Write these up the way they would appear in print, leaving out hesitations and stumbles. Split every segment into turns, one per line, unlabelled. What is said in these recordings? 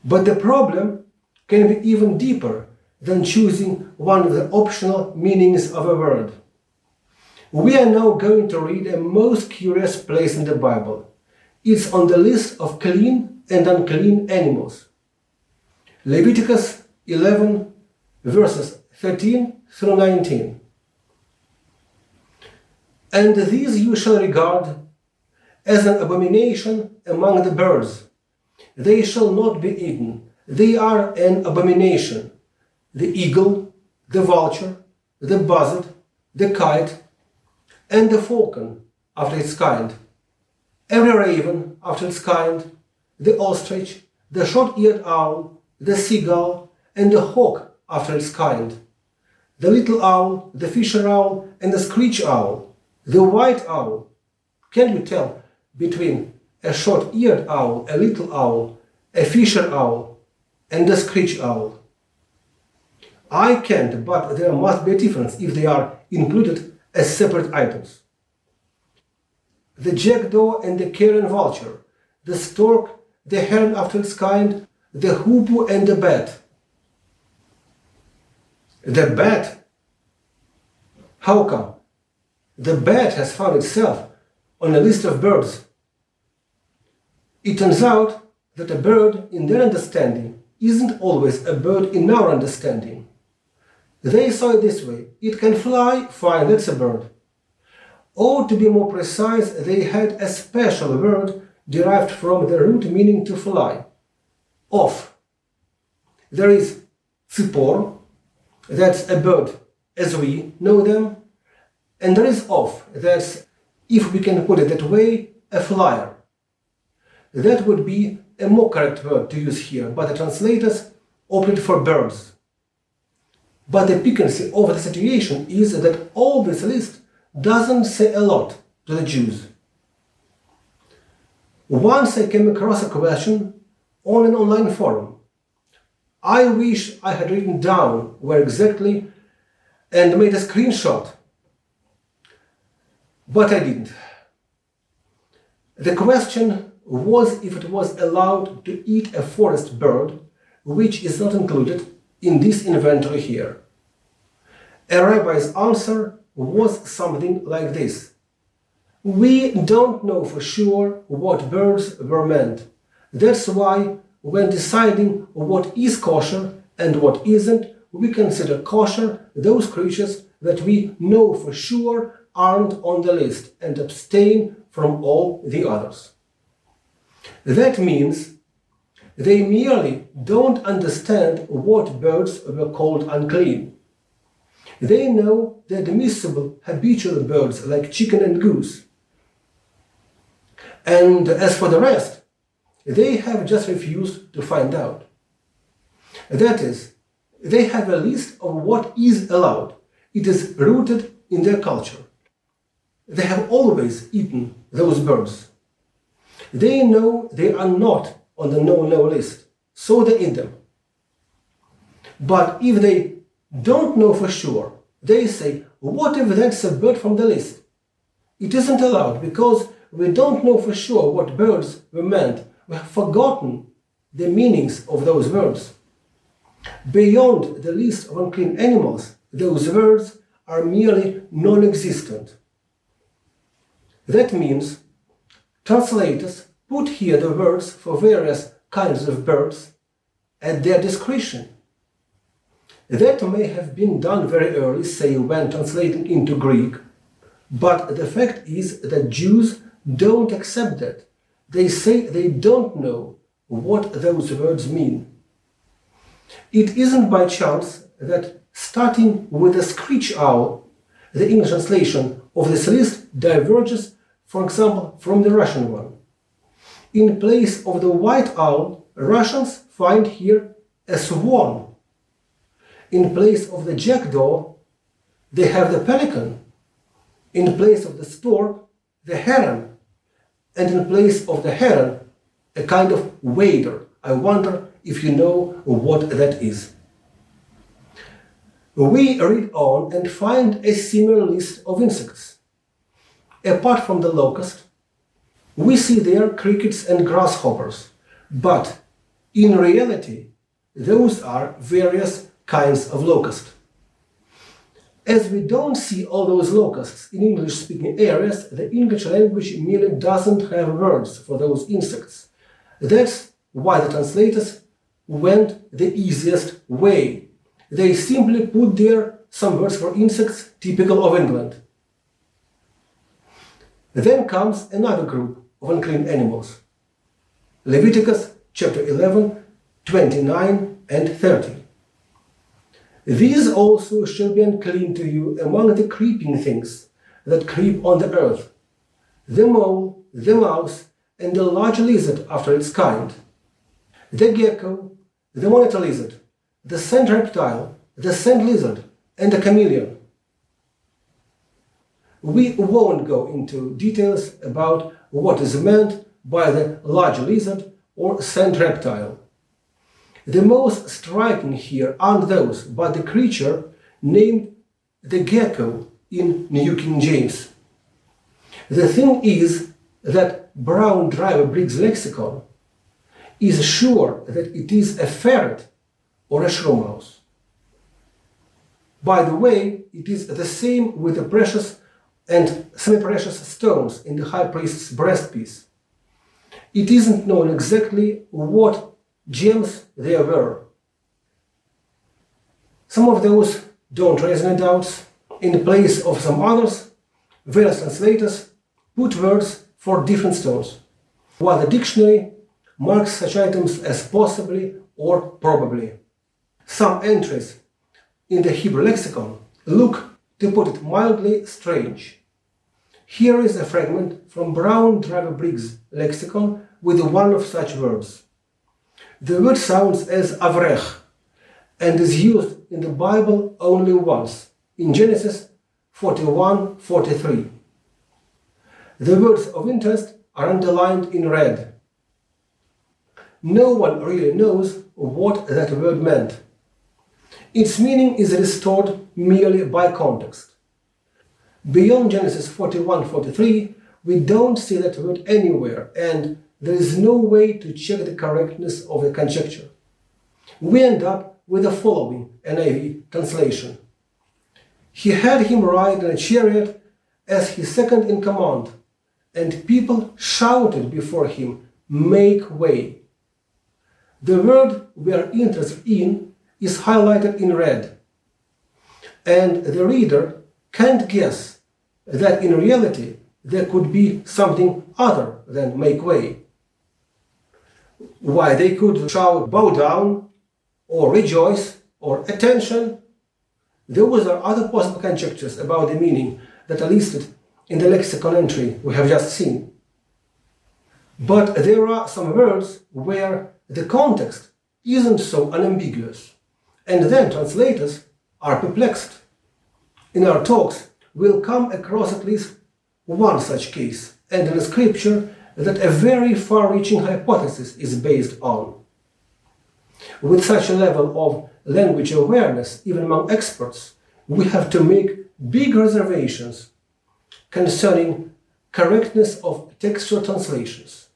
But the problem can be even deeper than choosing one of the optional meanings of a word. We are now going to read a most curious place in the Bible. It's on the list of clean and unclean animals. Leviticus 11, verses 13 through 19. And these you shall regard as an abomination among the birds. They shall not be eaten. They are an abomination. The eagle, the vulture, the buzzard, the kite, and the falcon after its kind, every raven after its kind, the ostrich, the short-eared owl, the seagull, and the hawk after its kind, the little owl, the fisher owl, and the screech owl, the white owl. Can you tell between a short-eared owl, a little owl, a fisher owl, and a screech owl? I can't, but there must be a difference if they are included as separate items. The jackdaw and the carrion vulture, the stork, the heron after its kind, the hoopoe and the bat. The bat? How come? The bat has found itself on a list of birds. It turns out that a bird in their understanding isn't always a bird in our understanding. They saw it this way: it can fly, fine, that's a bird. Or to be more precise, they had a special word derived from the root meaning to fly, off. There is tzipor, that's a bird as we know them, and there is off, that's, if we can put it that way, a flyer. That would be a more correct word to use here, but the translators opted for birds. But the piquancy of the situation is that all this list doesn't say a lot to the Jews. Once I came across a question on an online forum. I wish I had written down where exactly and made a screenshot, but I didn't. The question was if it was allowed to eat a forest bird, which is not included in this inventory here. A rabbi's answer was something like this: we don't know for sure what birds were meant. That's why when deciding what is kosher and what isn't, we consider kosher those creatures that we know for sure aren't on the list and abstain from all the others. That means they merely don't understand what birds were called unclean. They know the admissible habitual birds like chicken and goose. And as for the rest, they have just refused to find out. That is, they have a list of what is allowed. It is rooted in their culture. They have always eaten those birds. They know they are not on the no-no list, so they eat them. But if they don't know for sure, they say, what if that's a bird from the list? It isn't allowed because we don't know for sure what birds were meant. We have forgotten the meanings of those words. Beyond the list of unclean animals, those words are merely non-existent. That means translators put here the words for various kinds of birds at their discretion. That may have been done very early, say when translating into Greek, but the fact is that Jews don't accept that. They say they don't know what those words mean. It isn't by chance that starting with the screech owl, the English translation of this list diverges, for example, from the Russian one. In place of the white owl, Russians find here a swan. In place of the jackdaw, they have the pelican. In place of the stork, the heron. And in place of the heron, a kind of wader. I wonder if you know what that is. We read on and find a similar list of insects. Apart from the locust, we see there crickets and grasshoppers, but In reality, those are various kinds of locusts. As we don't see all those locusts in English-speaking areas, the English language merely doesn't have words for those insects. That's why the translators went the easiest way. They simply put there some words for insects typical of England. Then comes another group of unclean animals. Leviticus chapter 11, 29 and 30. These also shall be unclean to you among the creeping things that creep on the earth, the mole, the mouse, and the large lizard after its kind, the gecko, the monitor lizard, the sand reptile, the sand lizard, and the chameleon. We won't go into details about what is meant by the large lizard or sand reptile. The most striking here aren't those, but the creature named the gecko in New King James. The thing is that Brown Driver Briggs lexicon is sure that it is a ferret or a shrew mouse. By the way, it is the same with the precious and semi-precious stones in the high priest's breastpiece. It isn't known exactly what gems they were. Some of those don't raise any doubts. In place of some others, various translators put words for different stones, while the dictionary marks such items as possibly or probably. Some entries in the Hebrew lexicon look, to put it mildly, strange. Here is a fragment from Brown Driver Briggs lexicon with one of such words. The word sounds as avrech and is used in the Bible only once, in Genesis 41:43. The words of interest are underlined in red. No one really knows what that word meant. Its meaning is restored merely by context. Beyond Genesis 41:43, we don't see that word anywhere, and there is no way to check the correctness of the conjecture. We end up with the following NIV translation. He had him ride in a chariot as his second in command, and people shouted before him, "Make way." The word we are interested in is highlighted in red, and the reader can't guess that in reality there could be something other than "make way." Why, they could shout "bow down" or "rejoice" or "attention." Those are other possible conjectures about the meaning that are listed in the lexicon entry we have just seen. But there are some words where the context isn't so unambiguous, and then translators are perplexed. In our talks, we'll come across at least one such case, and in a scripture that a very far-reaching hypothesis is based on. With such a level of language awareness, even among experts, we have to make big reservations concerning correctness of textual translations.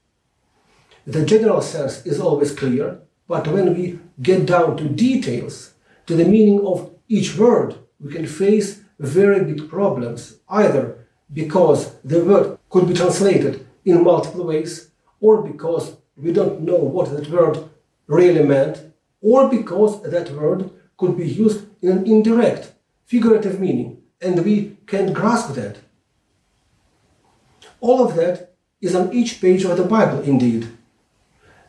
The general sense is always clear, but when we get down to details, to the meaning of each word, we can face very big problems, either because the word could be translated in multiple ways, or because we don't know what that word really meant, or because that word could be used in an indirect, figurative meaning, and we can't grasp that. All of that is on each page of the Bible, indeed.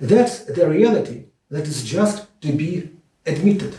That's the reality that is just to be admitted.